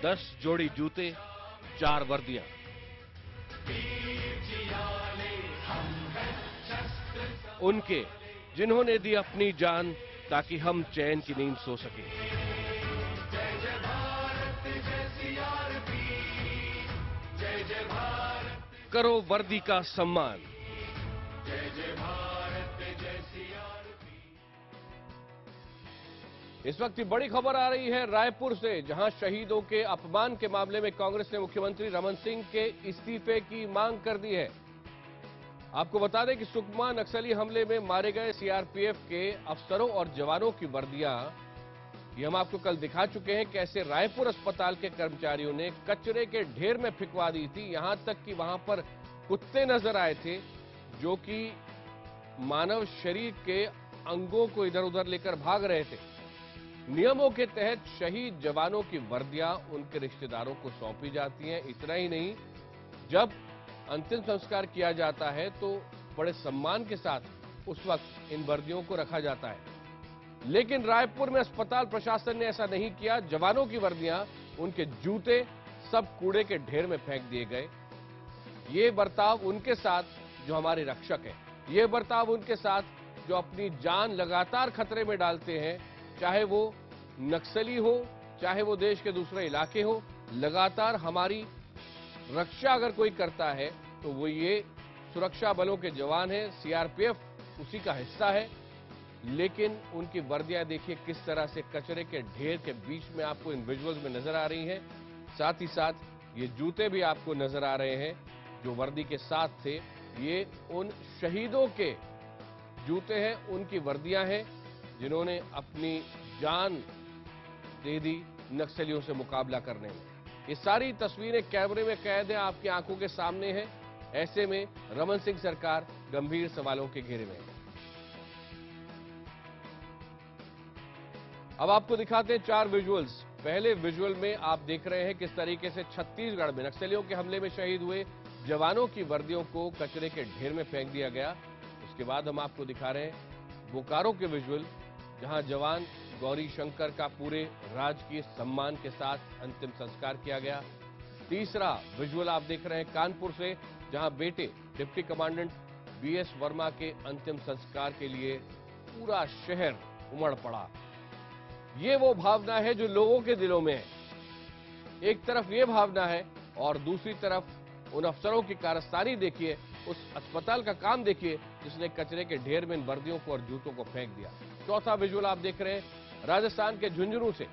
10 जोड़ी जूते, 4 वर्दियां। उनके जिन्होंने दी अपनी जान ताकि हम चैन की नींद सो सकें। करो वर्दी का सम्मान। इस वक्त की बड़ी खबर आ रही है रायपुर से, जहां शहीदों के अपमान के मामले में कांग्रेस ने मुख्यमंत्री रमन सिंह के इस्तीफे की मांग कर दी है। आपको बता दें कि सुकमा नक्सली हमले में मारे गए सीआरपीएफ के अफसरों और जवानों की वर्दियां ये हम आपको कल दिखा चुके हैं, कैसे रायपुर अस्पताल के कर्मचारियों ने कचरे के ढेर में फिकवा दी थी। यहां तक कि वहां पर कुत्ते नजर आए थे जो कि मानव शरीर के अंगों को इधर उधर लेकर भाग रहे थे। नियमों के तहत शहीद जवानों की वर्दियां उनके रिश्तेदारों को सौंपी जाती हैं। इतना ही नहीं, जब अंतिम संस्कार किया जाता है तो बड़े सम्मान के साथ उस वक्त इन वर्दियों को रखा जाता है। लेकिन रायपुर में अस्पताल प्रशासन ने ऐसा नहीं किया। जवानों की वर्दियां, उनके जूते सब कूड़े के ढेर में फेंक दिए गए। ये बर्ताव उनके साथ जो हमारे रक्षक हैं, ये बर्ताव उनके साथ जो अपनी जान लगातार खतरे में डालते हैं, चाहे वो नक्सली हो, चाहे वो देश के दूसरे इलाके हो, लगातार हमारी रक्षा अगर कोई करता है तो वो ये सुरक्षा बलों के जवान हैं, सीआरपीएफ उसी का हिस्सा है। लेकिन उनकी वर्दियां देखिए किस तरह से कचरे के ढेर के बीच में आपको इन विजुअल्स में नजर आ रही हैं। साथ ही साथ ये जूते भी आपको नजर आ रहे हैं जो वर्दी के साथ थे। ये उन शहीदों के जूते हैं, उनकी वर्दियां हैं जिन्होंने अपनी जान दे दी नक्सलियों से मुकाबला करने में। ये सारी तस्वीरें कैमरे में कैद हैं, आपकी आंखों के सामने हैं। ऐसे में रमन सिंह सरकार गंभीर सवालों के घेरे में है। अब आपको दिखाते हैं 4 विजुअल्स। पहले विजुअल में आप देख रहे हैं किस तरीके से छत्तीसगढ़ में नक्सलियों के हमले में शहीद हुए जवानों की वर्दियों को कचरे के ढेर में फेंक दिया गया। उसके बाद हम आपको दिखा रहे हैं बोकारो के विजुअल, जहां जवान गौरी शंकर का पूरे राजकीय सम्मान के साथ अंतिम संस्कार किया गया। तीसरा विजुअल आप देख रहे हैं कानपुर से, जहां बेटे डिप्टी कमांडेंट बीएस वर्मा के अंतिम संस्कार के लिए पूरा शहर उमड़ पड़ा। ये वो भावना है जो लोगों के दिलों में है। एक तरफ ये भावना है और दूसरी तरफ उन अफसरों की कारस्तानी देखिए, उस अस्पताल का काम देखिए जिसने कचरे के ढेर में इन वर्दियों को और जूतों को फेंक दिया। चौथा विजुअल आप देख रहे हैं राजस्थान के झुंझुनू से,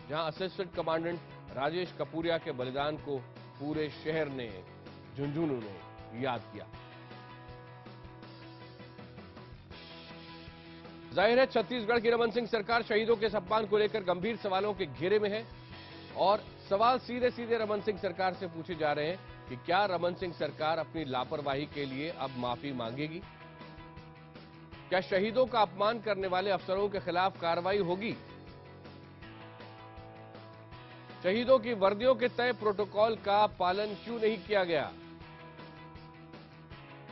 जहां असिस्टेंट कमांडेंट राजेश कपूरिया के बलिदान को पूरे शहर ने, झुंझुनू ने याद किया। जाहिर है छत्तीसगढ़ की रमन सिंह सरकार शहीदों के सम्मान को लेकर गंभीर सवालों के घेरे में है और सवाल सीधे सीधे रमन सिंह सरकार से पूछे जा रहे हैं कि क्या रमन सिंह सरकार अपनी लापरवाही के लिए अब माफी मांगेगी? क्या शहीदों का अपमान करने वाले अफसरों के खिलाफ कार्रवाई होगी? शहीदों की वर्दियों के तय प्रोटोकॉल का पालन क्यों नहीं किया गया?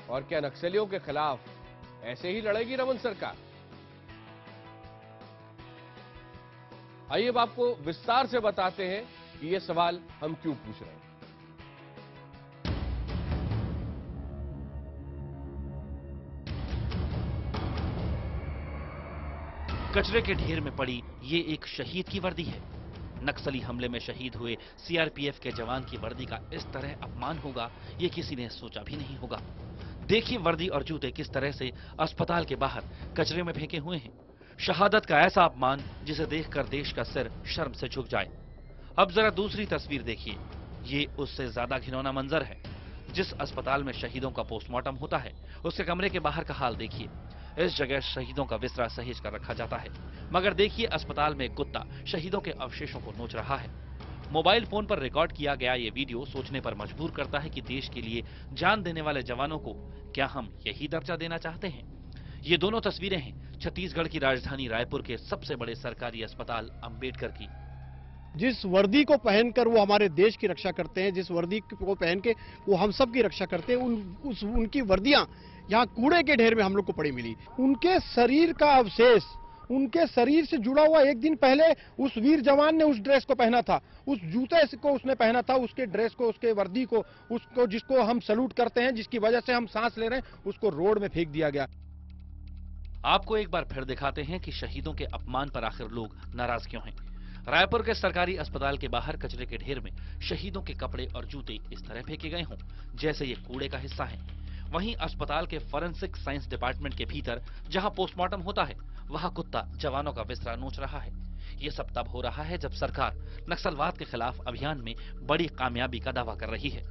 और क्या नक्सलियों के खिलाफ ऐसे ही लड़ेगी रमन सरकार? आइए अब आपको विस्तार से बताते हैं कि ये सवाल हम क्यों पूछ रहे हैं। कचरे के ढेर में पड़ी ये एक शहीद की वर्दी है। नक्सली हमले में शहीद हुए सीआरपीएफ के जवान की वर्दी का इस तरह अपमान होगा, ये किसी ने सोचा भी नहीं होगा। देखिए वर्दी और जूते किस तरह से अस्पताल के बाहर कचरे में फेंके हुए हैं। शहादत का ऐसा अपमान जिसे देखकर देश का सिर शर्म से झुक जाए। अब जरा दूसरी तस्वीर देखिए, ये उससे ज्यादा घिनौना मंजर है। जिस अस्पताल में शहीदों का पोस्टमार्टम होता है, उसके कमरे के बाहर का हाल देखिए। इस जगह शहीदों का बिस्तरा सहेज कर रखा जाता है, मगर देखिए अस्पताल में एक कुत्ता शहीदों के अवशेषों को नोच रहा है। मोबाइल फोन पर रिकॉर्ड किया गया ये वीडियो सोचने पर मजबूर करता है कि देश के लिए जान देने वाले जवानों को क्या हम यही दर्जा देना चाहते हैं? ये दोनों तस्वीरें हैं छत्तीसगढ़ की राजधानी रायपुर के सबसे बड़े सरकारी अस्पताल अंबेडकर की। जिस वर्दी को पहनकर वो हमारे देश की रक्षा करते हैं, जिस वर्दी को पहन के वो हम सब की रक्षा करते हैं, उनकी वर्दियां यहाँ कूड़े के ढेर में हम लोग को पड़ी मिली। उनके शरीर का अवशेष उनके शरीर से जुड़ा हुआ एक दिन पहले उस वीर जवान ने उस ड्रेस को पहना था, उस जूते को उसने पहना था, उसके ड्रेस को, उसके वर्दी को, उसको जिसको हम सैल्यूट करते हैं, जिसकी वजह से हम सांस ले रहे हैं, उसको रोड में फेंक दिया गया। आपको एक बार फिर दिखाते हैं कि शहीदों के अपमान पर आखिर लोग नाराज क्यों हैं। रायपुर के सरकारी अस्पताल के बाहर कचरे के ढेर में शहीदों के कपड़े और जूते इस तरह फेंके गए हों जैसे ये कूड़े का हिस्सा है। वहीं अस्पताल के फॉरेंसिक साइंस डिपार्टमेंट के भीतर जहां पोस्टमार्टम होता है, वहां कुत्ता जवानों का बिस्तरा नोच रहा है। ये सब तब हो रहा है जब सरकार नक्सलवाद के खिलाफ अभियान में बड़ी कामयाबी का दावा कर रही है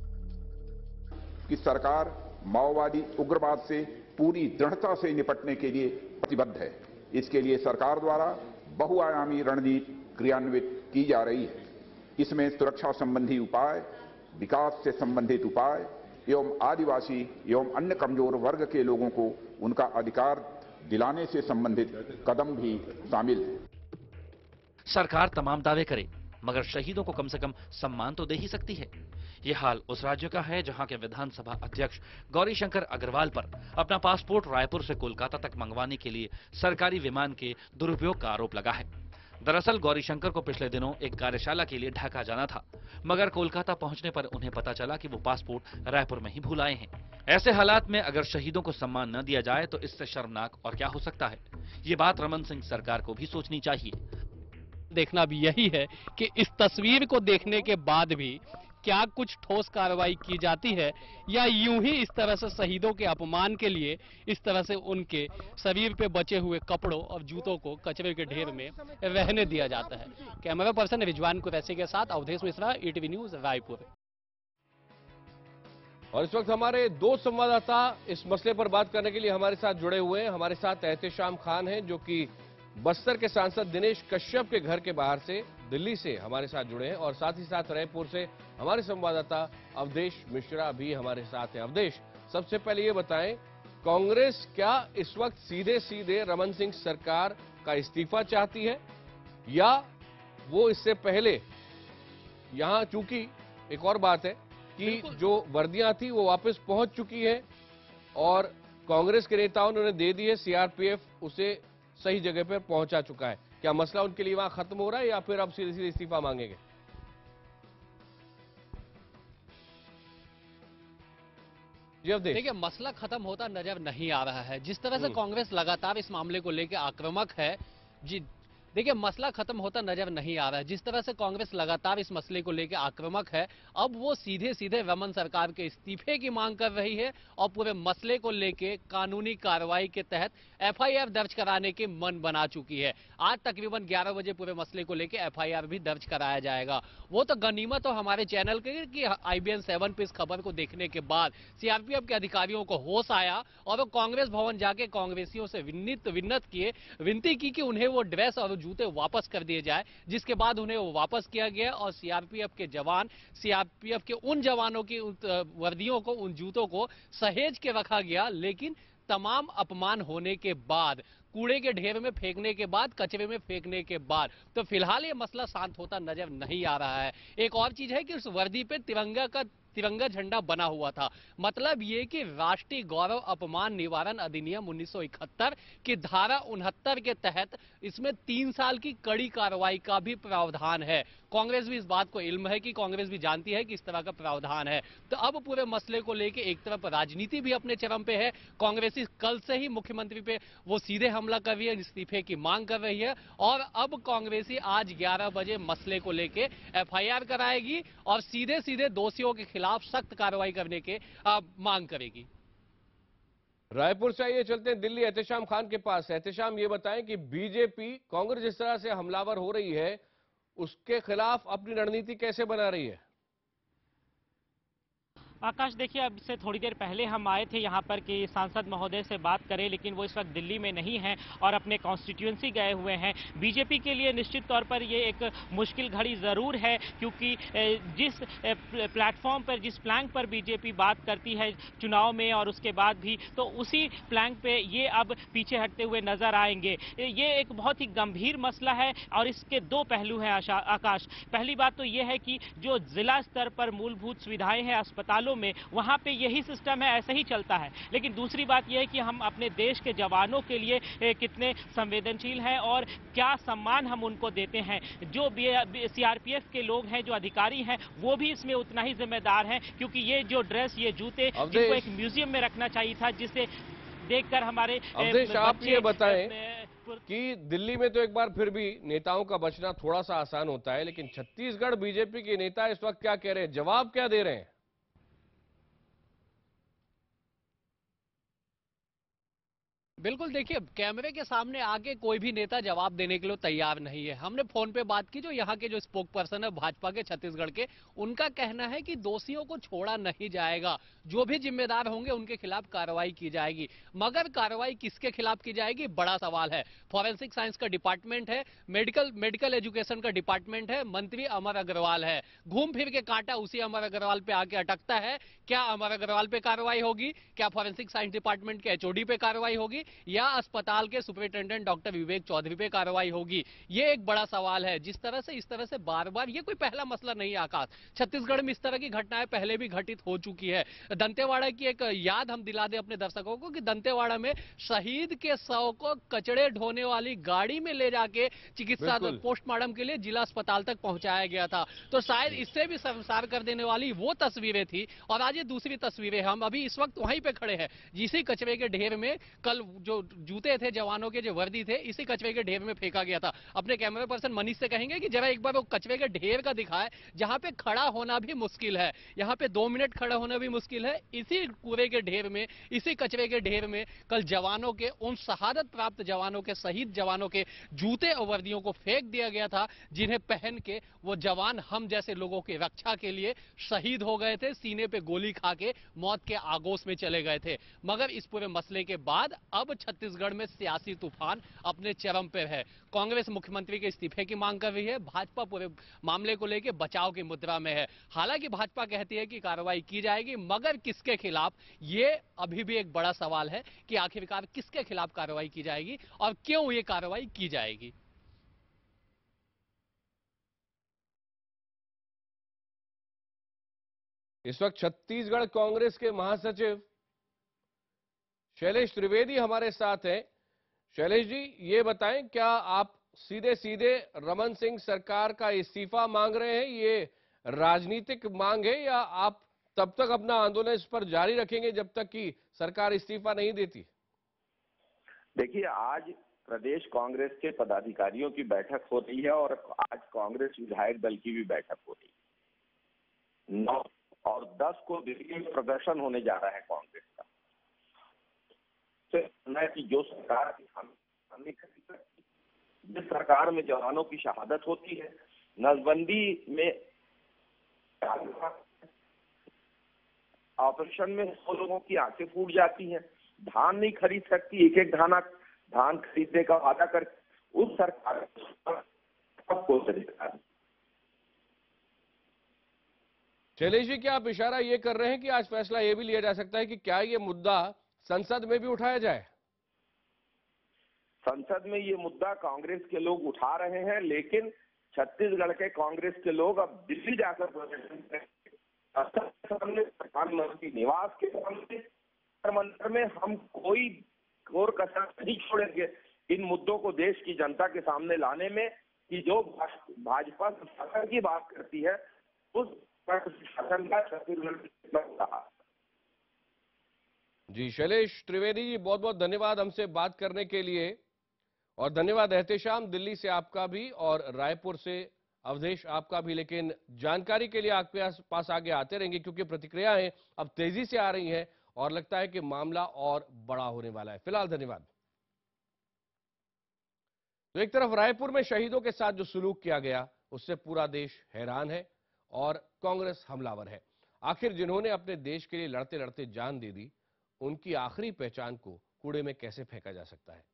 कि सरकार माओवादी उग्रवाद से पूरी दृढ़ता से निपटने के लिए प्रतिबद्ध है। इसके लिए सरकार द्वारा बहुआयामी रणनीति क्रियान्वित की जा रही है। इसमें सुरक्षा संबंधी उपाय, विकास से संबंधित उपाय एवं आदिवासी एवं अन्य कमजोर वर्ग के लोगों को उनका अधिकार दिलाने से संबंधित कदम भी शामिल है। सरकार तमाम दावे करे मगर शहीदों को कम से कम सम्मान तो दे ही सकती है। ये हाल उस राज्य का है जहां के विधानसभा अध्यक्ष गौरीशंकर अग्रवाल पर अपना पासपोर्ट रायपुर से कोलकाता तक मंगवाने के लिए सरकारी विमान के दुरुपयोग का आरोप लगा है। दरअसल गौरीशंकर को पिछले दिनों एक कार्यशाला के लिए ढाका जाना था, मगर कोलकाता पहुंचने पर उन्हें पता चला कि वो पासपोर्ट रायपुर में ही भूल आए हैं। ऐसे हालात में अगर शहीदों को सम्मान न दिया जाए तो इससे शर्मनाक और क्या हो सकता है। ये बात रमन सिंह सरकार को भी सोचनी चाहिए। देखना भी यही है कि इस तस्वीर को देखने के बाद भी क्या कुछ ठोस कार्रवाई की जाती है या यूं ही इस तरह से शहीदों के अपमान के लिए इस तरह से उनके शरीर पे बचे हुए कपड़ों और जूतों को कचरे के ढेर में रहने दिया जाता है। कैमरा पर्सन रिजवान कुरैशी के साथ अवधेश मिश्रा, ईटीवी न्यूज, रायपुर। और इस वक्त हमारे दो संवाददाता इस मसले पर बात करने के लिए हमारे साथ जुड़े हुए हैं। हमारे साथ एहतेशाम खान हैं जो कि बस्तर के सांसद दिनेश कश्यप के घर के बाहर से दिल्ली से हमारे साथ जुड़े हैं, और साथ ही साथ रायपुर से हमारे संवाददाता अवधेश मिश्रा भी हमारे साथ हैं। अवधेश, सबसे पहले ये बताएं, कांग्रेस क्या इस वक्त सीधे सीधे रमन सिंह सरकार का इस्तीफा चाहती है या वो इससे पहले, यहां चूंकि एक और बात है कि जो वर्दियां थी वो वापस पहुंच चुकी है और कांग्रेस के नेताओं ने उन्हें दे दी है, सीआरपीएफ उसे सही जगह पर पहुंचा चुका है, क्या मसला उनके लिए वहां खत्म हो रहा है या फिर अब सीधे सीधे इस्तीफा मांगेंगे? देखिए, मसला खत्म होता नजर नहीं आ रहा है। जिस तरह से कांग्रेस लगातार इस मामले को लेकर आक्रामक है, जी देखिए, मसला खत्म होता नजर नहीं आ रहा है। जिस तरह से कांग्रेस लगातार इस मसले को लेकर आक्रामक है, अब वो सीधे सीधे रमन सरकार के इस्तीफे की मांग कर रही है और पूरे मसले को लेकर कानूनी कार्रवाई के तहत एफआईआर दर्ज कराने के मन बना चुकी है। आज तकरीबन 11 बजे पूरे मसले को लेकर एफआईआर भी दर्ज कराया जाएगा। वो तो गनीमत हो हमारे चैनल के कि IBN 7 पे इस खबर को देखने के बाद सीआरपीएफ के अधिकारियों को होश आया और वो कांग्रेस भवन जाके कांग्रेसियों से विनती की कि उन्हें वो ड्रेस और जूते वापस कर दिए जाए, जिसके बाद उन्हें वो वापस किया गया और सीआरपीएफ के जवान, सीआरपीएफ के उन जवानों की वर्दियों को, उन जूतों को सहेज के रखा गया। लेकिन तमाम अपमान होने के बाद, कूड़े के ढेर में फेंकने के बाद, कचरे में फेंकने के बाद, तो फिलहाल ये मसला शांत होता नजर नहीं आ रहा है। एक और चीज है कि उस वर्दी पे तिरंगा झंडा बना हुआ था। मतलब ये कि राष्ट्रीय गौरव अपमान निवारण अधिनियम 1971 की धारा 69 के तहत इसमें 3 साल की कड़ी कार्रवाई का भी प्रावधान है। कांग्रेस भी इस बात को इल्म है कि कांग्रेस भी जानती है कि इस तरह का प्रावधान है। तो अब पूरे मसले को लेकर एक तरफ राजनीति भी अपने चरम पे है। कांग्रेसी कल से ही मुख्यमंत्री पे वो सीधे हमला कर रही है, इस्तीफे की मांग कर रही है और अब कांग्रेसी आज 11 बजे मसले को लेकर एफआईआर कराएगी और सीधे सीधे दोषियों के खिलाफ सख्त कार्रवाई करने के मांग करेगी। रायपुर से आइए चलते हैं दिल्ली एहतेशाम खान के पास। एहतेशाम, ये बताएं कि बीजेपी कांग्रेस जिस तरह से हमलावर हो रही है उसके खिलाफ अपनी रणनीति कैसे बना रही है? आकाश, देखिए, अब से थोड़ी देर पहले हम आए थे यहाँ पर कि सांसद महोदय से बात करें, लेकिन वो इस वक्त दिल्ली में नहीं हैं और अपने कॉन्स्टिट्यूएंसी गए हुए हैं। बीजेपी के लिए निश्चित तौर पर ये एक मुश्किल घड़ी ज़रूर है, क्योंकि जिस प्लेटफॉर्म पर, जिस प्लैंक पर बीजेपी बात करती है चुनाव में और उसके बाद भी, तो उसी प्लैंक पे ये अब पीछे हटते हुए नजर आएंगे। ये एक बहुत ही गंभीर मसला है और इसके दो पहलू हैं आकाश। पहली बात तो ये है कि जो जिला स्तर पर मूलभूत सुविधाएं हैं अस्पतालों अस्पतालों में, वहां पे यही सिस्टम है, ऐसा ही चलता है। लेकिन दूसरी बात यह है कि हम अपने देश के जवानों के लिए कितने संवेदनशील हैं और क्या सम्मान हम उनको देते हैं। जो सीआरपीएफ के लोग हैं, जो अधिकारी हैं, वो भी इसमें उतना ही जिम्मेदार हैं, क्योंकि ये जो ड्रेस, ये जूते, जिनको एक म्यूजियम में रखना चाहिए था, जिसे देखकर हमारे अवधेश, आप ये बताएं बच्चे कि दिल्ली में तो एक बार फिर भी नेताओं का बचना थोड़ा सा आसान होता है, लेकिन छत्तीसगढ़ बीजेपी के नेता इस वक्त क्या कह रहे हैं, जवाब क्या दे रहे हैं? बिल्कुल, देखिए, कैमरे के सामने आके कोई भी नेता जवाब देने के लिए तैयार नहीं है। हमने फोन पे बात की, जो यहाँ के जो स्पोक पर्सन है भाजपा के छत्तीसगढ़ के, उनका कहना है कि दोषियों को छोड़ा नहीं जाएगा, जो भी जिम्मेदार होंगे उनके खिलाफ कार्रवाई की जाएगी। मगर कार्रवाई किसके खिलाफ की जाएगी, बड़ा सवाल है। फॉरेंसिक साइंस का डिपार्टमेंट है, मेडिकल एजुकेशन का डिपार्टमेंट है, मंत्री अमर अग्रवाल है। घूम फिर के कांटा उसी अमर अग्रवाल पे आके अटकता है। क्या अमर अग्रवाल पे कार्रवाई होगी, क्या फॉरेंसिक साइंस डिपार्टमेंट के एचओडी पे कार्रवाई होगी, या अस्पताल के सुपरिटेंडेंट डॉक्टर विवेक चौधरी पे कार्रवाई होगी? ये एक बड़ा सवाल है। इस तरह से बार बार, ये कोई पहला मसला नहीं है आकाश, छत्तीसगढ़ में इस तरह की घटनाएं पहले भी घटित हो चुकी है। दंतेवाड़ा की एक याद हम दिला दें अपने दर्शकों को कि दंतेवाड़ा में शहीद के शव को कचड़े ढोने वाली गाड़ी में ले जाके चिकित्सा पोस्टमार्टम के लिए जिला अस्पताल तक पहुंचाया गया था। तो शायद इससे भी शर्मसार कर देने वाली वो तस्वीरें थी। और आज ये दूसरी तस्वीरें, हम अभी इस वक्त वहीं पे खड़े हैं, इसी कचरे के ढेर में कल जो जूते थे जवानों के, जो वर्दी थे, इसी कचरे के ढेर में फेंका गया था। अपने कैमरा पर्सन मनीष से कहेंगे कि जरा एक बार वो कचरे के ढेर का दिखाए, जहां पे खड़ा होना भी मुश्किल है। यहाँ पे 2 मिनट खड़ा होना भी मुश्किल है। इसी कूड़े के ढेर में, इसी कचरे के ढेर में कल जवानों के, उन शहादत प्राप्त जवानों के, शहीद जवानों के जूते और वर्दियों को फेंक दिया गया था, जिन्हें पहन के वो जवान हम जैसे लोगों की रक्षा के लिए शहीद हो गए थे, सीने पे गोली खा के मौत के आगोश में चले गए थे। मगर इस पूरे मसले के बाद अब छत्तीसगढ़ में सियासी तूफान अपने चरम पर है। कांग्रेस मुख्यमंत्री के इस्तीफे की मांग कर रही है, भाजपा पूरे मामले को लेकर बचाव की मुद्रा में है। हालांकि भाजपा कहती है कि कार्रवाई की जाएगी, मगर किसके खिलाफ, ये अभी भी एक बड़ा सवाल है कि आखिरकार किसके खिलाफ कार्रवाई की जाएगी और क्यों ये कार्रवाई की जाएगी। इस वक्त छत्तीसगढ़ कांग्रेस के महासचिव शैलेश त्रिवेदी हमारे साथ हैं। शैलेश जी, ये बताएं, क्या आप सीधे सीधे रमन सिंह सरकार का इस्तीफा मांग रहे हैं, ये राजनीतिक मांग है, या आप तब तक अपना आंदोलन इस पर जारी रखेंगे जब तक कि सरकार इस्तीफा नहीं देती? देखिए, आज प्रदेश कांग्रेस के पदाधिकारियों की बैठक हो रही है और आज कांग्रेस विधायक दल की भी बैठक हो रही है। 9 और 10 को दिल्ली में प्रदर्शन होने जा रहा है कांग्रेस का। कि जो सरकार जिस सरकार में जवानों की शहादत होती है, नसबंदी में ऑपरेशन में 100 लोगों की आंखें फूट जाती हैं, धान नहीं खरीद सकती, एक एक धान खरीदने का वादा कर उस सरकार को शैलेश जी, क्या आप इशारा ये कर रहे हैं कि आज फैसला ये भी लिया जा सकता है कि क्या ये मुद्दा संसद में भी उठाया जाए? संसद में ये मुद्दा कांग्रेस के लोग उठा रहे हैं, लेकिन छत्तीसगढ़ के कांग्रेस के लोग अब दिल्ली जाकर प्रदर्शन करेंगे। प्रधानमंत्री निवास के सामने मंत्र में हम कोई और कसर नहीं छोड़ेंगे इन मुद्दों को देश की जनता के सामने लाने में, कि जो भाजपा शासन की बात करती है उस शासन का छत्तीसगढ़। जी शैलेश त्रिवेदी जी, बहुत बहुत धन्यवाद हमसे बात करने के लिए, और धन्यवाद एहतेशाम दिल्ली से आपका भी और रायपुर से अवधेश आपका भी। लेकिन जानकारी के लिए आपके पास आगे आते रहेंगे, क्योंकि प्रतिक्रियाएं अब तेजी से आ रही हैं और लगता है कि मामला और बड़ा होने वाला है। फिलहाल धन्यवाद। तो एक तरफ रायपुर में शहीदों के साथ जो सुलूक किया गया उससे पूरा देश हैरान है और कांग्रेस हमलावर है। आखिर जिन्होंने अपने देश के लिए लड़ते लड़ते जान दे दी, उनकी आखिरी पहचान को कूड़े में कैसे फेंका जा सकता है?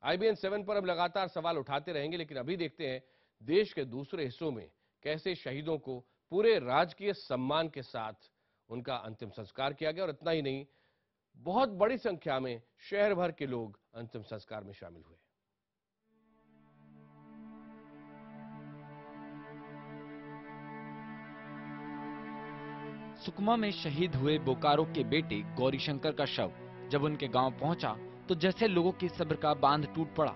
IBN 7 पर अब लगातार सवाल उठाते रहेंगे, लेकिन अभी देखते हैं देश के दूसरे हिस्सों में कैसे शहीदों को पूरे राजकीय सम्मान के साथ उनका अंतिम संस्कार किया गया। और इतना ही नहीं, बहुत बड़ी संख्या में शहर भर के लोग अंतिम संस्कार में शामिल हुए। सुकमा में शहीद हुए बोकारो के बेटे गौरीशंकर का शव जब उनके गांव पहुंचा तो जैसे लोगों के सब्र का बांध टूट पड़ा।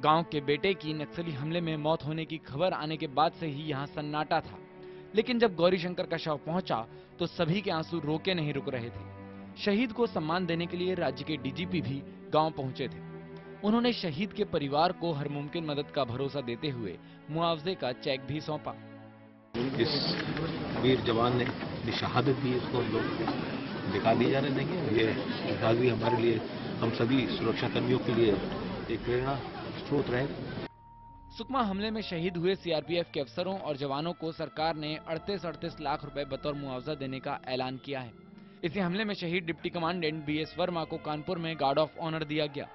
गांव के बेटे की नक्सली हमले में मौत होने की खबर आने के बाद से ही यहां सन्नाटा था, लेकिन जब गौरीशंकर का शव पहुंचा तो सभी के आंसू रोके नहीं रुक रहे थे। शहीद को सम्मान देने के लिए राज्य के डीजीपी भी गांव पहुंचे थे। उन्होंने शहीद के परिवार को हर मुमकिन मदद का भरोसा देते हुए मुआवजे का चेक भी सौंपा। इस वीर जवान ने अपनी शहादत दी, इसको हम लोग निकाल जाने देंगे। ये हिफाजती हमारे लिए, हम सभी सुरक्षा कर्मियों के लिए एक प्रेरणा स्रोत रहेगा। सुकमा हमले में शहीद हुए सीआरपीएफ के अफसरों और जवानों को सरकार ने 38 लाख रुपए बतौर मुआवजा देने का ऐलान किया है। इसी हमले में शहीद डिप्टी कमांडेंट बीएस वर्मा को कानपुर में गार्ड ऑफ ऑनर दिया गया।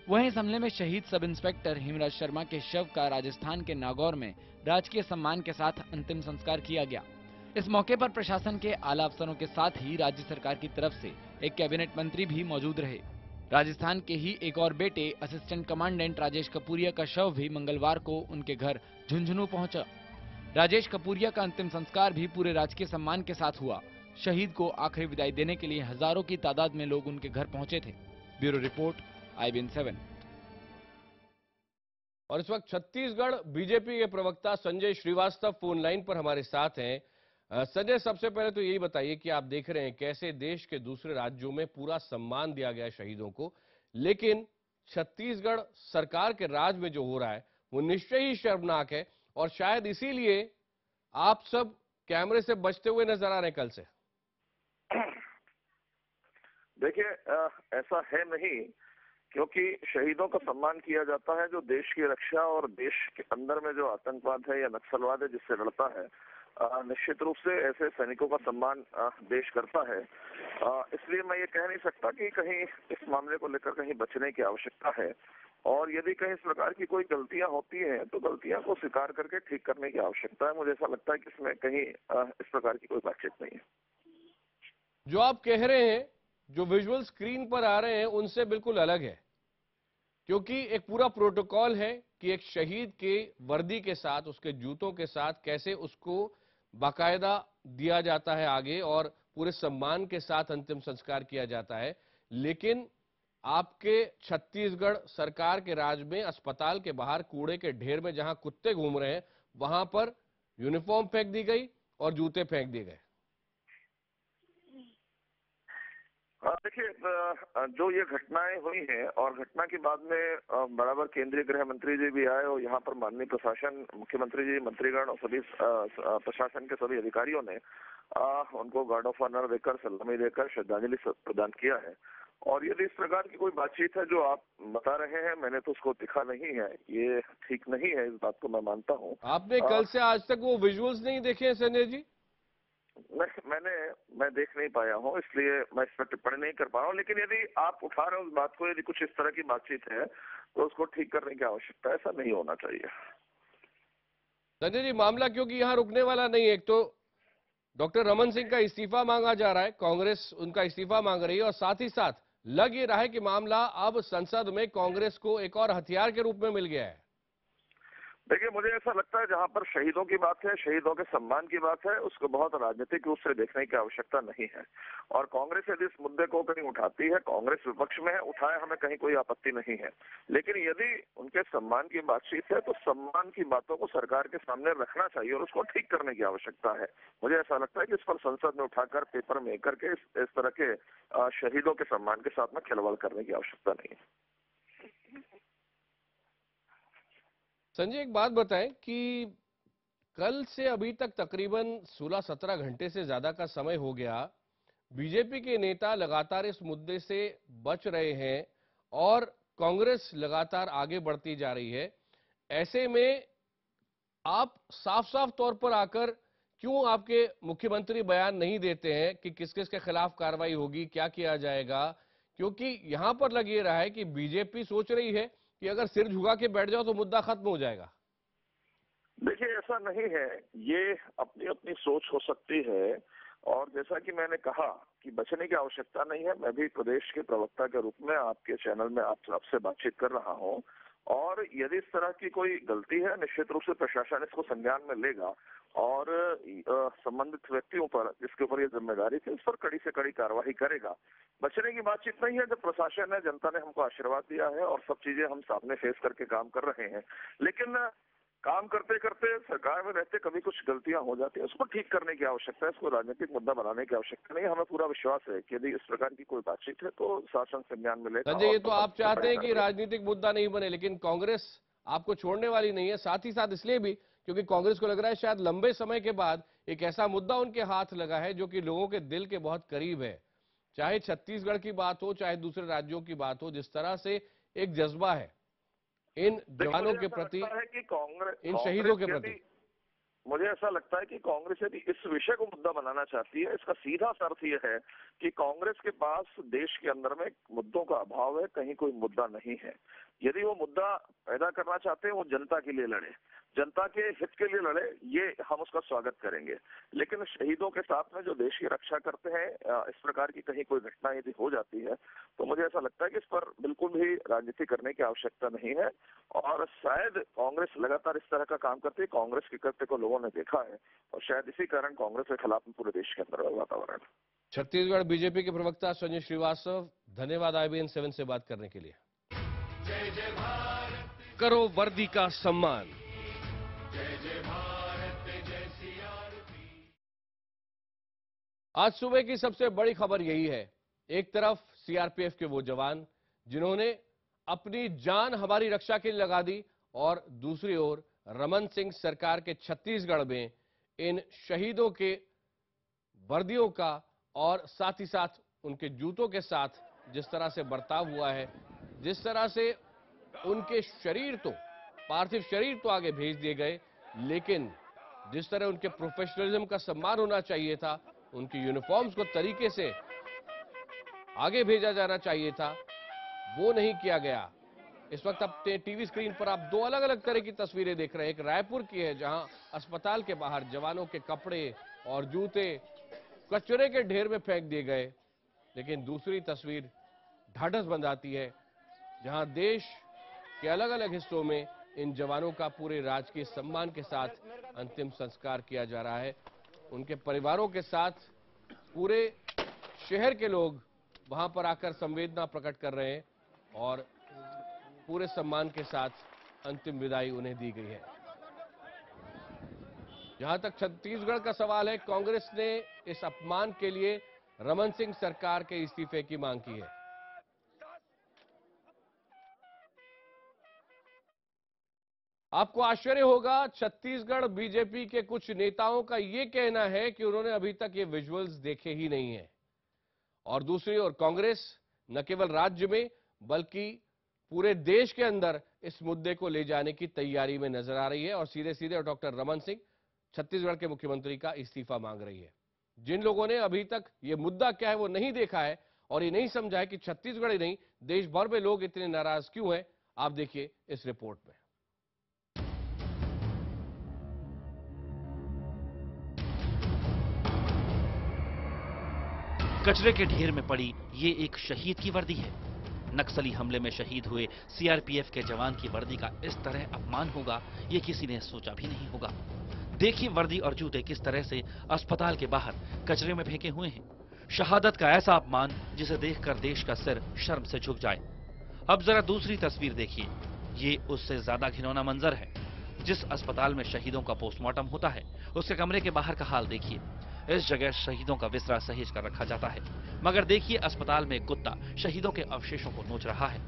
वहीं इस हमले में शहीद सब इंस्पेक्टर हिमराज शर्मा के शव का राजस्थान के नागौर में राजकीय सम्मान के साथ अंतिम संस्कार किया गया। इस मौके पर प्रशासन के आला अफसरों के साथ ही राज्य सरकार की तरफ से एक कैबिनेट मंत्री भी मौजूद रहे। राजस्थान के ही एक और बेटे असिस्टेंट कमांडेंट राजेश कपूरिया का शव भी मंगलवार को उनके घर झुंझुनू पहुंचा। राजेश कपूरिया का अंतिम संस्कार भी पूरे राजकीय सम्मान के साथ हुआ। शहीद को आखिरी विदाई देने के लिए हजारों की तादाद में लोग उनके घर पहुंचे थे। Bureau report, IBN 7। और इस वक्त छत्तीसगढ़ बीजेपी के प्रवक्ता संजय श्रीवास्तव फोन लाइन पर हमारे साथ हैं। संजय, सबसे पहले तो यही बताइए कि आप देख रहे हैं कैसे देश के दूसरे राज्यों में पूरा सम्मान दिया गया शहीदों को, लेकिन छत्तीसगढ़ सरकार के राज में जो हो रहा है वो निश्चय ही शर्मनाक है, और शायद इसीलिए आप सब कैमरे से बचते हुए नजर आ रहे हैं कल से। देखिए, ऐसा है नहीं, क्योंकि शहीदों का सम्मान किया जाता है जो देश की रक्षा और देश के अंदर में जो आतंकवाद है या नक्सलवाद है जिससे लड़ता है। निश्चित रूप से ऐसे सैनिकों का सम्मान देश करता है। इसलिए मैं ये कह नहीं सकता कि कहीं इस मामले को लेकर कहीं बचने की आवश्यकता है, और यदि कहीं इस प्रकार की कोई गलतियां होती हैं तो गलतियां को स्वीकार करके ठीक करने की आवश्यकता है। मुझे ऐसा लगता है कि इसमें कहीं इस प्रकार की कोई बातचीत नहीं है। जो आप कह रहे हैं, जो विजुअल स्क्रीन पर आ रहे हैं उनसे बिल्कुल अलग है, क्योंकि एक पूरा प्रोटोकॉल है कि एक शहीद के वर्दी के साथ, उसके जूतों के साथ कैसे उसको बाकायदा दिया जाता है आगे, और पूरे सम्मान के साथ अंतिम संस्कार किया जाता है। लेकिन आपके छत्तीसगढ़ सरकार के राज में अस्पताल के बाहर कूड़े के ढेर में जहां कुत्ते घूम रहे हैं वहां पर यूनिफॉर्म फेंक दी गई और जूते फेंक दिए गए। देखिए, जो ये घटनाएं हुई हैं और घटना के बाद में बराबर केंद्रीय गृह मंत्री जी भी आए और यहाँ पर माननीय प्रशासन, मुख्यमंत्री जी, मंत्रीगण और सभी प्रशासन के सभी अधिकारियों ने उनको गार्ड ऑफ ऑनर देकर, सलामी देकर श्रद्धांजलि प्रदान किया है। और यदि इस प्रकार की कोई बातचीत है जो आप बता रहे हैं, मैंने तो उसको दिखा नहीं है, ये ठीक नहीं है, इस बात को मैं मानता हूँ। आपने कल से आज तक वो विजुअल्स नहीं देखे संजय जी? मैं देख नहीं पाया हूँ, इसलिए मैं इस पर टिप्पणी नहीं कर पा रहा हूँ। लेकिन यदि आप उठा रहे हो उस बात को, यदि कुछ इस तरह की बातचीत है तो उसको ठीक करने की आवश्यकता है। ऐसा नहीं होना चाहिए। संजय जी, मामला क्योंकि यहाँ रुकने वाला नहीं है। एक तो डॉक्टर रमन सिंह का इस्तीफा मांगा जा रहा है, कांग्रेस उनका इस्तीफा मांग रही है, और साथ ही साथ लग ये रहा है कि मामला अब संसद में कांग्रेस को एक और हथियार के रूप में मिल गया है। देखिए, मुझे ऐसा लगता है जहां पर शहीदों की बात है, शहीदों के सम्मान की बात है, उसको बहुत राजनीतिक रूप से देखने की आवश्यकता नहीं है। और कांग्रेस यदि इस मुद्दे को कहीं उठाती है, कांग्रेस विपक्ष में है, उठाए, हमें कहीं कोई आपत्ति नहीं है। लेकिन यदि उनके सम्मान की बातचीत है तो सम्मान की बातों को सरकार के सामने रखना चाहिए और उसको ठीक करने की आवश्यकता है। मुझे ऐसा लगता है कि इस पर संसद में उठाकर पेपर में करके इस तरह के शहीदों के सम्मान के साथ में खिलवाड़ करने की आवश्यकता नहीं है। संजय, एक बात बताएं कि कल से अभी तक तकरीबन 16-17 घंटे से ज्यादा का समय हो गया, बीजेपी के नेता लगातार इस मुद्दे से बच रहे हैं और कांग्रेस लगातार आगे बढ़ती जा रही है। ऐसे में आप साफ साफ तौर पर आकर क्यों आपके मुख्यमंत्री बयान नहीं देते हैं कि किस किस के खिलाफ कार्रवाई होगी, क्या किया जाएगा? क्योंकि यहां पर लग ये रहा है कि बीजेपी सोच रही है कि अगर सिर झुका के बैठ जाओ तो मुद्दा खत्म हो जाएगा। देखिए, ऐसा नहीं है, ये अपनी अपनी सोच हो सकती है। और जैसा कि मैंने कहा कि बचने की आवश्यकता नहीं है, मैं भी प्रदेश के प्रवक्ता के रूप में आपके चैनल में आपसे बातचीत कर रहा हूं, और यदि इस तरह की कोई गलती है निश्चित रूप से प्रशासन इसको संज्ञान में लेगा और संबंधित व्यक्तियों पर जिसके ऊपर ये जिम्मेदारी थी उस पर कड़ी से कड़ी कार्रवाई करेगा। बचने की बातचीत नहीं है, जब प्रशासन है, जनता ने हमको आशीर्वाद दिया है और सब चीजें हम सामने फेस करके काम कर रहे हैं, लेकिन काम करते करते सरकार में रहते कभी कुछ गलतियां हो जाती है, उसको ठीक करने की आवश्यकता है, इसको राजनीतिक मुद्दा बनाने की आवश्यकता नहीं है। हमें पूरा विश्वास है कि यदि इस प्रकार की कोई बातचीत है तो शासन संज्ञान में लेगा। संजय, ये तो आप चाहते हैं कि राजनीतिक मुद्दा नहीं बने, लेकिन कांग्रेस आपको छोड़ने वाली नहीं है, साथ ही साथ इसलिए भी क्योंकि कांग्रेस को लग रहा है शायद लंबे समय के बाद एक ऐसा मुद्दा उनके हाथ लगा है जो कि लोगों के दिल के बहुत करीब है। चाहे छत्तीसगढ़ की बात हो, चाहे दूसरे राज्यों की बात हो, जिस तरह से एक जज्बा है इन जवानों के प्रति, इन शहीदों के प्रति, मुझे ऐसा लगता है कि कांग्रेस यदि इस विषय को मुद्दा बनाना चाहती है, इसका सीधा सा अर्थ यह है कि कांग्रेस के पास देश के अंदर में मुद्दों का अभाव है, कहीं कोई मुद्दा नहीं है। यदि वो मुद्दा पैदा करना चाहते हैं, वो जनता के लिए लड़े, जनता के हित के लिए लड़े, ये हम उसका स्वागत करेंगे। लेकिन शहीदों के साथ में जो देश की रक्षा करते हैं, इस प्रकार की कहीं कोई घटना यदि हो जाती है तो मुझे ऐसा लगता है कि इस पर बिल्कुल भी राजनीति करने की आवश्यकता नहीं है। और शायद कांग्रेस लगातार इस तरह का काम करती है, कांग्रेस के कृत्य को लोगों ने देखा है और शायद इसी कारण कांग्रेस के खिलाफ पूरे देश के अंदर वातावरण। छत्तीसगढ़ बीजेपी के प्रवक्ता संजय श्रीवास्तव, धन्यवाद IBN 7 से बात करने के लिए। करो वर्दी का सम्मान। आज सुबह की सबसे बड़ी खबर यही है, एक तरफ CRPF के वो जवान जिन्होंने अपनी जान हमारी रक्षा के लिए लगा दी, और दूसरी ओर रमन सिंह सरकार के छत्तीसगढ़ में इन शहीदों के वर्दियों का और साथ ही साथ उनके जूतों के साथ जिस तरह से बर्ताव हुआ है, जिस तरह से उनके शरीर तो, पार्थिव शरीर तो आगे भेज दिए गए, लेकिन जिस तरह उनके प्रोफेशनलिज्म का सम्मान होना चाहिए था, उनकी यूनिफॉर्म्स को तरीके से आगे भेजा जाना चाहिए था, वो नहीं किया गया। इस वक्त अपने टीवी स्क्रीन पर आप दो अलग अलग तरह की तस्वीरें देख रहे हैं। एक रायपुर की है जहां अस्पताल के बाहर जवानों के कपड़े और जूते कचरे के ढेर में फेंक दिए गए, लेकिन दूसरी तस्वीर ढाढ़स बंधाती है जहां देश के अलग अलग हिस्सों में इन जवानों का पूरे राजकीय सम्मान के साथ अंतिम संस्कार किया जा रहा है। उनके परिवारों के साथ पूरे शहर के लोग वहां पर आकर संवेदना प्रकट कर रहे हैं और पूरे सम्मान के साथ अंतिम विदाई उन्हें दी गई है। जहां तक छत्तीसगढ़ का सवाल है, कांग्रेस ने इस अपमान के लिए रमन सिंह सरकार के इस्तीफे की मांग की है। आपको आश्चर्य होगा, छत्तीसगढ़ बीजेपी के कुछ नेताओं का यह कहना है कि उन्होंने अभी तक ये विजुअल्स देखे ही नहीं है, और दूसरी ओर कांग्रेस न केवल राज्य में बल्कि पूरे देश के अंदर इस मुद्दे को ले जाने की तैयारी में नजर आ रही है और सीधे सीधे डॉक्टर रमन सिंह छत्तीसगढ़ के मुख्यमंत्री का इस्तीफा मांग रही है। जिन लोगों ने अभी तक ये मुद्दा क्या है वो नहीं देखा है और ये नहीं समझा है कि छत्तीसगढ़ ही नहीं देश भर में लोग इतने नाराज क्यों हैं, आप देखिए इस रिपोर्ट में। कचरे के ढेर में पड़ी ये एक शहीद की वर्दी है। नक्सली हमले में शहीद हुए CRPF के जवान की वर्दी का इस तरह अपमान होगा, ये किसी ने सोचा भी नहीं होगा। देखिए वर्दी और जूते किस तरह से अस्पताल के बाहर कचरे में फेंके हुए हैं। शहादत का ऐसा अपमान जिसे देखकर देश का सिर शर्म से झुक जाए। अब जरा दूसरी तस्वीर देखिए, ये उससे ज्यादा घिनौना मंजर है। जिस अस्पताल में शहीदों का पोस्टमार्टम होता है उसके कमरे के बाहर का हाल देखिए। इस जगह शहीदों का विसरा सहेज कर रखा जाता है, मगर देखिए अस्पताल में एक कुत्ता शहीदों के अवशेषों को नोच रहा है।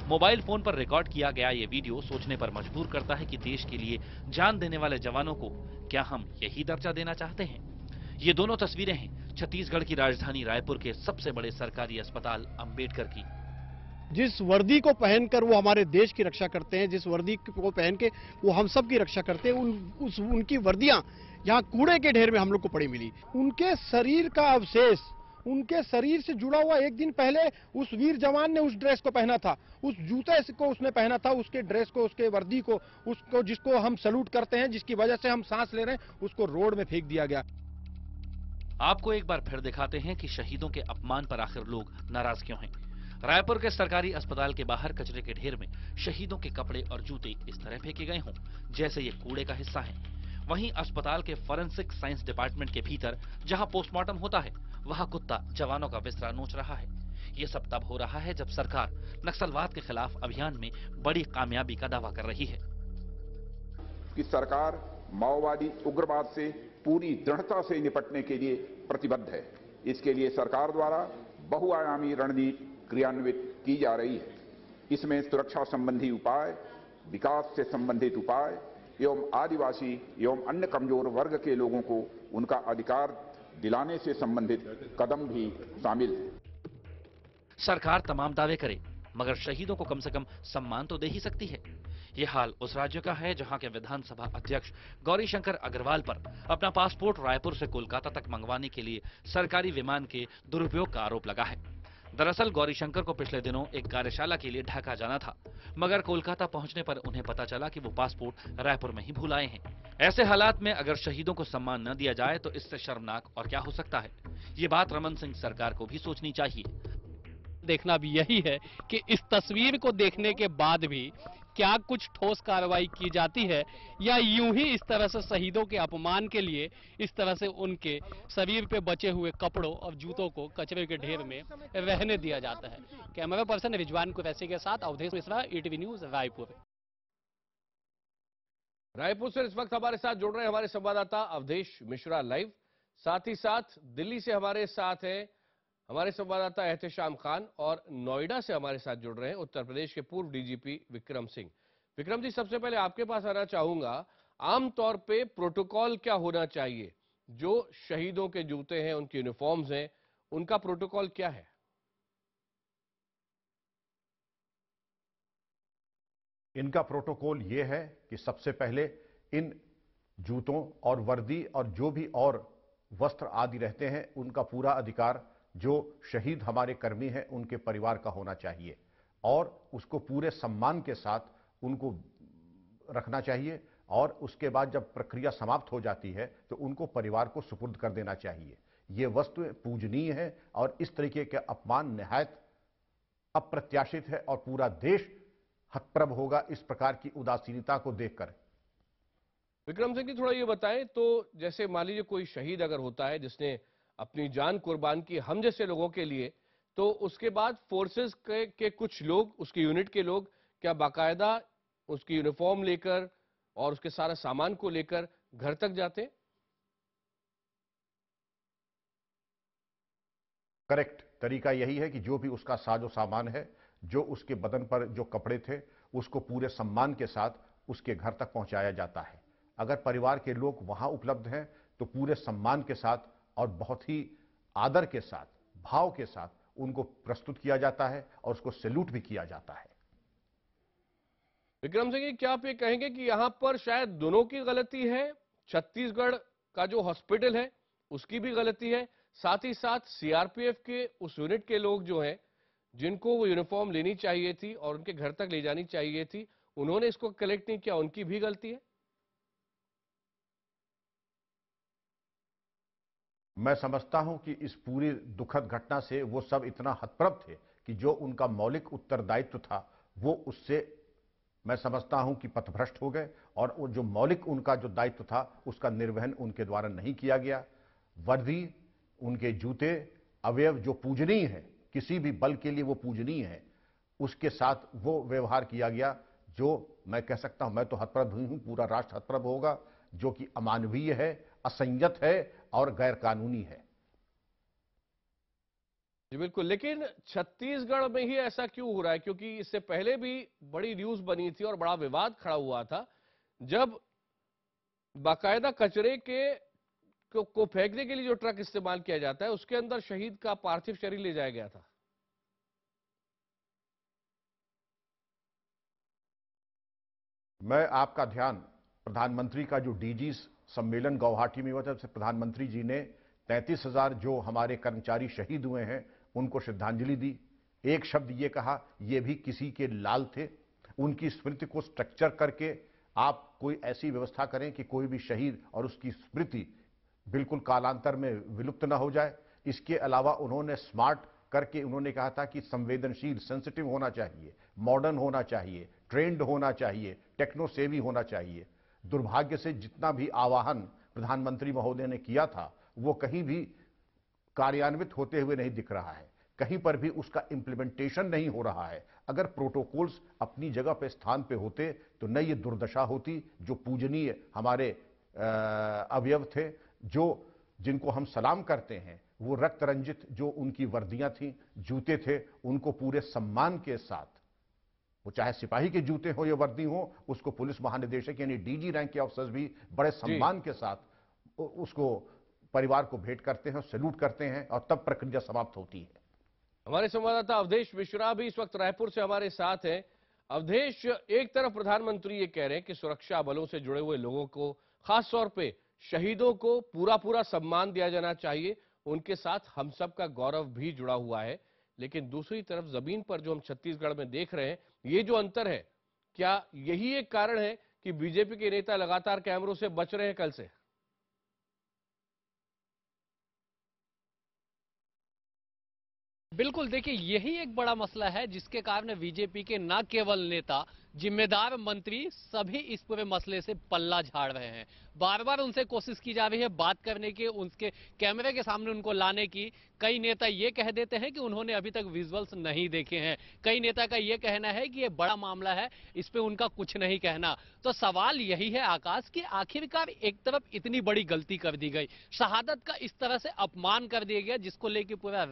मोबाइल फोन पर रिकॉर्ड किया गया ये वीडियो सोचने पर मजबूर करता है कि देश के लिए जान देने वाले जवानों को क्या हम यही दर्जा देना चाहते हैं। ये दोनों तस्वीरें हैं छत्तीसगढ़ की राजधानी रायपुर के सबसे बड़े सरकारी अस्पताल अंबेडकर की। जिस वर्दी को पहनकर वो हमारे देश की रक्षा करते हैं, जिस वर्दी को पहन के वो हम सब की रक्षा करते हैं, उनकी वर्दियां यहाँ कूड़े के ढेर में हम लोग को पड़ी मिली। उनके शरीर का अवशेष, उनके शरीर से जुड़ा हुआ, एक दिन पहले उस वीर जवान ने उस ड्रेस को पहना था, उस जूते को उसने पहना था, उसके ड्रेस को, उसके वर्दी को, उसको जिसको हम सैल्यूट करते हैं, जिसकी वजह से हम सांस ले रहे हैं, उसको रोड में फेंक दिया गया। आपको एक बार फिर दिखाते हैं कि शहीदों के अपमान पर आखिर लोग नाराज क्यों हैं। रायपुर के सरकारी अस्पताल के बाहर कचरे के ढेर में शहीदों के कपड़े और जूते इस तरह फेंके गए हों जैसे ये कूड़े का हिस्सा है। वहीं अस्पताल के फॉरेंसिक साइंस डिपार्टमेंट के भीतर जहां पोस्टमार्टम होता है वहां कुत्ता जवानों का बिस्तरा नोच रहा है। ये सब तब हो रहा है जब सरकार नक्सलवाद के खिलाफ अभियान में बड़ी कामयाबी का दावा कर रही है कि सरकार माओवादी उग्रवाद से पूरी दृढ़ता से निपटने के लिए प्रतिबद्ध है। इसके लिए सरकार द्वारा बहुआयामी रणनीति क्रियान्वित की जा रही है। इसमें सुरक्षा संबंधी उपाय, विकास से संबंधित उपाय एवं आदिवासी एवं अन्य कमजोर वर्ग के लोगों को उनका अधिकार दिलाने से संबंधित कदम भी शामिल है। सरकार तमाम दावे करे मगर शहीदों को कम से कम सम्मान तो दे ही सकती है। ये हाल उस राज्य का है जहां के विधानसभा अध्यक्ष गौरीशंकर अग्रवाल पर अपना पासपोर्ट रायपुर से कोलकाता तक मंगवाने के लिए सरकारी विमान के दुरुपयोग का आरोप लगा है। दरअसल गौरीशंकर को पिछले दिनों एक कार्यशाला के लिए ढाका जाना था, मगर कोलकाता पहुंचने पर उन्हें पता चला कि वो पासपोर्ट रायपुर में ही भूल आए हैं। ऐसे हालात में अगर शहीदों को सम्मान न दिया जाए तो इससे शर्मनाक और क्या हो सकता है। ये बात रमन सिंह सरकार को भी सोचनी चाहिए। देखना भी यही है कि इस तस्वीर को देखने के बाद भी क्या कुछ ठोस कार्रवाई की जाती है या यूं ही इस तरह से शहीदों के अपमान के लिए इस तरह से उनके शरीर पे बचे हुए कपड़ों और जूतों को कचरे के ढेर में रहने दिया जाता है। कैमरा पर्सन रिजवान कुरैशी के साथ अवधेश मिश्रा, ईटीवी न्यूज, रायपुर। रायपुर से इस वक्त हमारे साथ जुड़ रहे हैं हमारे संवाददाता अवधेश मिश्रा लाइव। साथ ही साथ दिल्ली से हमारे साथ हैं हमारे संवाददाता एहतेशाम खान और नोएडा से हमारे साथ जुड़ रहे हैं उत्तर प्रदेश के पूर्व डीजीपी विक्रम सिंह। विक्रम जी, सबसे पहले आपके पास आना चाहूंगा, आमतौर पे प्रोटोकॉल क्या होना चाहिए? जो शहीदों के जूते हैं, उनकी यूनिफॉर्म्स हैं, उनका प्रोटोकॉल क्या है? इनका प्रोटोकॉल ये है कि सबसे पहले इन जूतों और वर्दी और जो भी और वस्त्र आदि रहते हैं उनका पूरा अधिकार जो शहीद हमारे कर्मी हैं उनके परिवार का होना चाहिए और उसको पूरे सम्मान के साथ उनको रखना चाहिए और उसके बाद जब प्रक्रिया समाप्त हो जाती है तो उनको परिवार को सुपुर्द कर देना चाहिए। ये वस्तु पूजनीय है और इस तरीके के अपमान निहायत अप्रत्याशित है और पूरा देश हतप्रभ होगा इस प्रकार की उदासीनता को देखकर। विक्रम सिंह जी, थोड़ा ये बताएं तो, जैसे मान लीजिए कोई शहीद अगर होता है जिसने अपनी जान कुर्बान की हम जैसे लोगों के लिए, तो उसके बाद फोर्सेस के कुछ लोग, उसकी यूनिट के लोग क्या बाकायदा उसकी यूनिफॉर्म लेकर और उसके सारा सामान को लेकर घर तक जाते? करेक्ट तरीका यही है कि जो भी उसका साजो सामान है, जो उसके बदन पर जो कपड़े थे, उसको पूरे सम्मान के साथ उसके घर तक पहुंचाया जाता है। अगर परिवार के लोग वहां उपलब्ध हैं तो पूरे सम्मान के साथ और बहुत ही आदर के साथ, भाव के साथ उनको प्रस्तुत किया जाता है और उसको सैल्यूट भी किया जाता है। विक्रम सिंह जी, क्या आप ये कहेंगे कि यहां पर शायद दोनों की गलती है? छत्तीसगढ़ का जो हॉस्पिटल है उसकी भी गलती है, साथ ही साथ सीआरपीएफ के उस यूनिट के लोग जो हैं जिनको वो यूनिफॉर्म लेनी चाहिए थी और उनके घर तक ले जानी चाहिए थी, उन्होंने इसको कलेक्ट नहीं किया, उनकी भी गलती है? मैं समझता हूं कि इस पूरी दुखद घटना से वो सब इतना हतप्रभ थे कि जो उनका मौलिक उत्तरदायित्व था वो उससे मैं समझता हूं कि पथभ्रष्ट हो गए और वो जो मौलिक उनका जो दायित्व था उसका निर्वहन उनके द्वारा नहीं किया गया। वर्दी, उनके जूते, अवयव जो पूजनीय है, किसी भी बल के लिए वो पूजनीय है, उसके साथ वो व्यवहार किया गया जो मैं कह सकता हूं, मैं तो हतप्रभ हुई हूं, पूरा राष्ट्र हतप्रभ होगा, जो कि अमानवीय है, असंयत है और गैर कानूनी है। जी बिल्कुल, लेकिन छत्तीसगढ़ में ही ऐसा क्यों हो रहा है? क्योंकि इससे पहले भी बड़ी न्यूज बनी थी और बड़ा विवाद खड़ा हुआ था जब बाकायदा कचरे को फेंकने के लिए जो ट्रक इस्तेमाल किया जाता है उसके अंदर शहीद का पार्थिव शरीर ले जाया गया था। मैं आपका ध्यान प्रधानमंत्री का जो डीजी सम्मेलन गुवाहाटी में हुआ था, प्रधानमंत्री जी ने 33,000 जो हमारे कर्मचारी शहीद हुए हैं उनको श्रद्धांजलि दी। एक शब्द ये कहा, ये भी किसी के लाल थे। उनकी स्मृति को स्ट्रक्चर करके आप कोई ऐसी व्यवस्था करें कि कोई भी शहीद और उसकी स्मृति बिल्कुल कालांतर में विलुप्त न हो जाए। इसके अलावा उन्होंने स्मार्ट करके उन्होंने कहा था कि संवेदनशील, सेंसिटिव होना चाहिए, मॉडर्न होना चाहिए, ट्रेंड होना चाहिए, टेक्नो सेवी होना चाहिए। दुर्भाग्य से जितना भी आह्वान प्रधानमंत्री महोदय ने किया था वो कहीं भी कार्यान्वित होते हुए नहीं दिख रहा है, कहीं पर भी उसका इंप्लीमेंटेशन नहीं हो रहा है। अगर प्रोटोकॉल्स अपनी जगह पे स्थान पे होते तो न ये दुर्दशा होती। जो पूजनीय हमारे अवयव थे, जिनको हम सलाम करते हैं, वो रक्त रंजित जो उनकी वर्दियां थी, जूते थे, उनको पूरे सम्मान के साथ, वो चाहे सिपाही के जूते हो या वर्दी हो, उसको पुलिस महानिदेशक यानी डीजी रैंक के अफसर भी बड़े सम्मान के साथ उसको परिवार को भेंट करते हैं, सैल्यूट करते हैं और तब प्रक्रिया समाप्त होती है। हमारे संवाददाता अवधेश मिश्रा भी इस वक्त रायपुर से हमारे साथ हैं। अवधेश, एक तरफ प्रधानमंत्री ये कह रहे हैं कि सुरक्षा बलों से जुड़े हुए लोगों को, खास तौर पे शहीदों को पूरा सम्मान दिया जाना चाहिए, उनके साथ हम सब का गौरव भी जुड़ा हुआ है। लेकिन दूसरी तरफ जमीन पर जो हम छत्तीसगढ़ में देख रहे हैं, ये जो अंतर है, क्या यही एक कारण है कि बीजेपी के नेता लगातार कैमरों से बच रहे हैं कल से? बिल्कुल, देखिए यही एक बड़ा मसला है जिसके कारण बीजेपी के न केवल नेता, जिम्मेदार मंत्री सभी इस पूरे मसले से पल्ला झाड़ रहे हैं। बार बार उनसे कोशिश की जा रही है बात करने की, उनके कैमरे के सामने उनको लाने की। कई नेता ये कह देते हैं कि उन्होंने अभी तक विजुअल्स नहीं देखे हैं। कई नेता का ये कहना है कि ये बड़ा मामला है, इस पे उनका कुछ नहीं कहना। तो सवाल यही है आकाश कि आखिरकार एक तरफ इतनी बड़ी गलती कर दी गई, शहादत का इस तरह से अपमान कर दिया गया, जिसको लेकर पूरा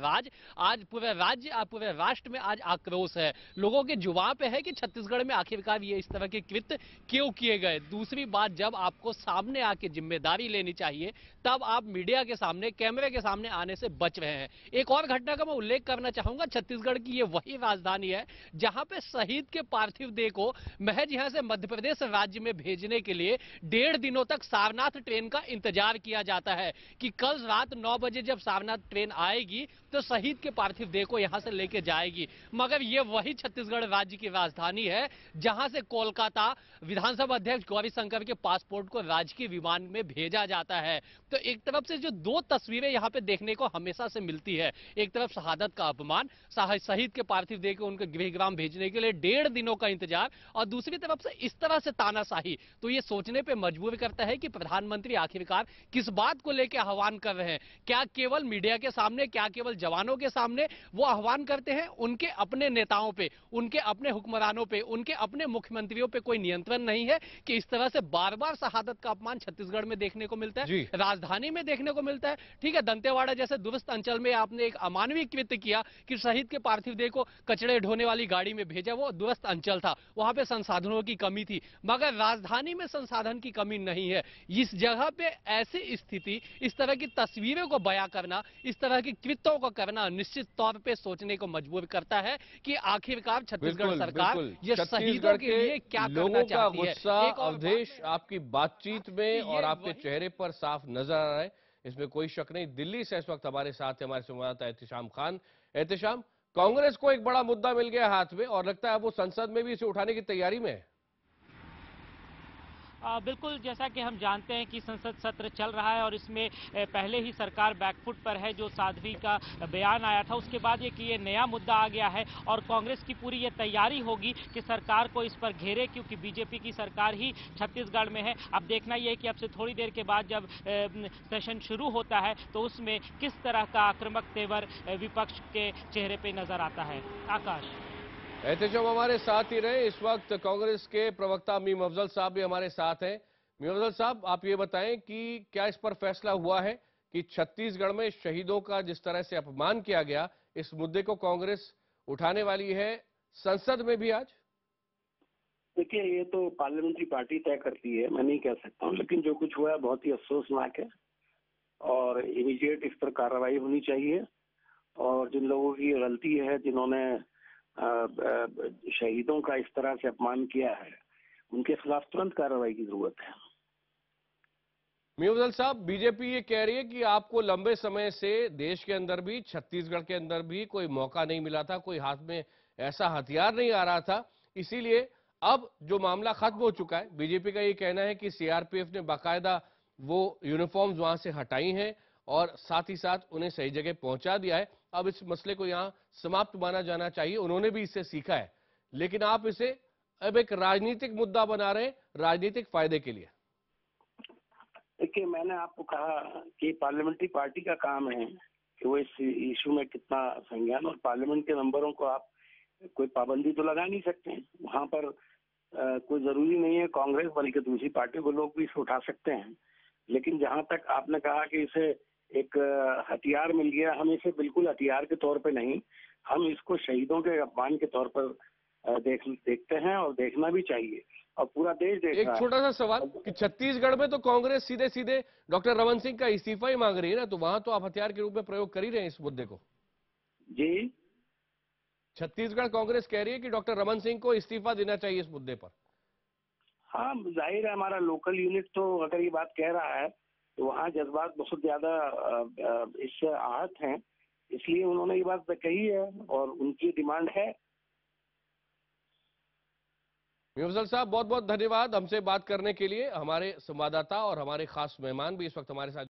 पूरे राष्ट्र में आज आक्रोश है। लोगों के जुबान पे है कि छत्तीसगढ़ में आखिरकार ये इस तरह के कृत्य क्यों किए गए। दूसरी बात, जब आपको सामने आके जिम्मेदारी लेनी चाहिए, तब आप मीडिया के सामने, कैमरे के सामने आने से बच रहे हैं। एक और घटना का मैं उल्लेख करना चाहूंगा। छत्तीसगढ़ की ये वही राजधानी है जहां पे शहीद के पार्थिव देह को महज यहां से मध्य प्रदेश राज्य में भेजने के लिए 1.5 दिनों तक सारनाथ ट्रेन का इंतजार किया जाता है कि कल रात 9 बजे जब सारनाथ ट्रेन आएगी तो शहीद के पार्थिव देह को यहां से लेके जाएगी। मगर ये वही छत्तीसगढ़ राज्य की राजधानी है जहां से कोलकाता विधानसभा अध्यक्ष गौरीशंकर के पासपोर्ट को राजकीय विमान में भेजा जाता है। तो एक तरफ से जो दो तस्वीरें यहां पे देखने को हमेशा से मिलती है, एक तरफ शहादत का अपमान, शहीद के पार्थिव देह को उनके गृहग्राम भेजने के लिए 1.5 दिनों का इंतजार, और दूसरी तरफ से इस तरह से तानाशाही। तो ये सोचने पे मजबूर करता है कि प्रधानमंत्री आखिरकार किस बात को लेकर आह्वान कर रहे हैं। क्या केवल मीडिया के सामने, क्या केवल जवानों के सामने वो आह्वान करते हैं? उनके अपने नेताओं पे, उनके अपने हुक्मरानों पे, उनके अपने मुख्यमंत्रियों पे कोई नियंत्रण नहीं है कि इस तरह से बार बार शहादत का अपमान छत्तीसगढ़ में देखने को मिलता है, राजधानी में देखने को मिलता है। ठीक है, दंतेवाड़ा जैसे दुरुस्त अंचल में आपने एक अमानवीय कृत्य किया कि शहीद के पार्थिव देह को कचड़े ढोने वाली गाड़ी में भेजा, वो दुरुस्त अंचल था, वहां पे संसाधनों की कमी थी। मगर राजधानी में संसाधन की कमी नहीं है। इस जगह पे ऐसी स्थिति, इस तरह की तस्वीरों को बयां करना, इस तरह की कृत्यों को करना निश्चित तौर पे सोचने को मजबूर करता है कि आखिरकार छत्तीसगढ़ सरकार ये शहीदों के लिए क्या करना चाहती है। अवधेश, आपकी बातचीत में और आपके चेहरे पर साफ नजर आ रहा है, इसमें कोई शक नहीं। दिल्ली से इस वक्त हमारे साथ है हमारे संवाददाता एहतिशाम खान। एहतिशाम, कांग्रेस को एक बड़ा मुद्दा मिल गया हाथ में और लगता है वो संसद में भी इसे उठाने की तैयारी में है। बिल्कुल, जैसा कि हम जानते हैं कि संसद सत्र चल रहा है और इसमें पहले ही सरकार बैकफुट पर है। जो साध्वी का बयान आया था उसके बाद ये नया मुद्दा आ गया है और कांग्रेस की पूरी ये तैयारी होगी कि सरकार को इस पर घेरे, क्योंकि बीजेपी की सरकार ही छत्तीसगढ़ में है। अब देखना यह है कि अब से थोड़ी देर के बाद जब सेशन शुरू होता है तो उसमें किस तरह का आक्रामक तेवर विपक्ष के चेहरे पर नजर आता है। आकाश, एहतिशाम हमारे साथ ही रहे। इस वक्त कांग्रेस के प्रवक्ता मीम अफजल साहब भी हमारे साथ हैं। मीम अफजल साहब, आप ये बताएं कि क्या इस पर फैसला हुआ है कि छत्तीसगढ़ में शहीदों का जिस तरह से अपमान किया गया, इस मुद्दे को कांग्रेस उठाने वाली है संसद में भी आज? देखिए, ये तो पार्लियामेंट्री पार्टी तय करती है, मैं नहीं कह सकता हूँ, लेकिन जो कुछ हुआ है बहुत ही अफसोसनाक है और इमीडिएट इस पर कार्रवाई होनी चाहिए। और जिन लोगों की गलती है, जिन्होंने शहीदों का इस तरह से अपमान किया है, उनके खिलाफ तुरंत कार्रवाई की जरूरत है। मीम अफजल साहब, बीजेपी ये कह रही है कि आपको लंबे समय से देश के अंदर भी, छत्तीसगढ़ के अंदर भी कोई मौका नहीं मिला था, कोई हाथ में ऐसा हथियार नहीं आ रहा था, इसीलिए अब जो मामला खत्म हो चुका है, बीजेपी का ये कहना है कि सीआरपीएफ ने बाकायदा वो यूनिफॉर्म्स वहां से हटाई हैं और साथ ही साथ उन्हें सही जगह पहुंचा दिया है। अब इस मसले को यहां समाप्त माना जाना चाहिए, उन्होंने भी इससे सीखा है, लेकिन आप इसे अब एक राजनीतिक मुद्दा बना रहे हैं, राजनीतिक फायदे के लिए। देखिए, मैंने आपको कहा कि पार्लियामेंट्री पार्टी का काम है कि वो इस इशू में कितना संज्ञान, और पार्लियामेंट के मेंबरों को आप कोई पाबंदी तो लगा नहीं सकते हैं। वहां पर कोई जरूरी नहीं है कांग्रेस, बल्कि दूसरी पार्टी को लोग भी इसे उठा सकते हैं। लेकिन जहां तक आपने कहा कि इसे एक हथियार मिल गया, हम इसे बिल्कुल हथियार के तौर पे नहीं, हम इसको शहीदों के अपमान के तौर पर देखते हैं, और देखना भी चाहिए, और पूरा देश देख रहा है। एक छोटा सा सवाल कि छत्तीसगढ़ में तो कांग्रेस सीधे सीधे डॉक्टर रमन सिंह का इस्तीफा ही मांग रही है ना, तो वहां तो आप हथियार के रूप में प्रयोग कर ही रहे हैं इस मुद्दे को। जी, छत्तीसगढ़ कांग्रेस कह रही है कि डॉक्टर रमन सिंह को इस्तीफा देना चाहिए इस मुद्दे पर। हाँ, जाहिर है, हमारा लोकल यूनिट तो अगर ये बात कह रहा है तो वहाँ जज्बात बहुत ज्यादा इससे आहत हैं, इसलिए उन्होंने ये बात कही है और उनकी डिमांड है। मुफज्जल साहब, बहुत बहुत धन्यवाद हमसे बात करने के लिए। हमारे संवाददाता और हमारे खास मेहमान भी इस वक्त हमारे साथ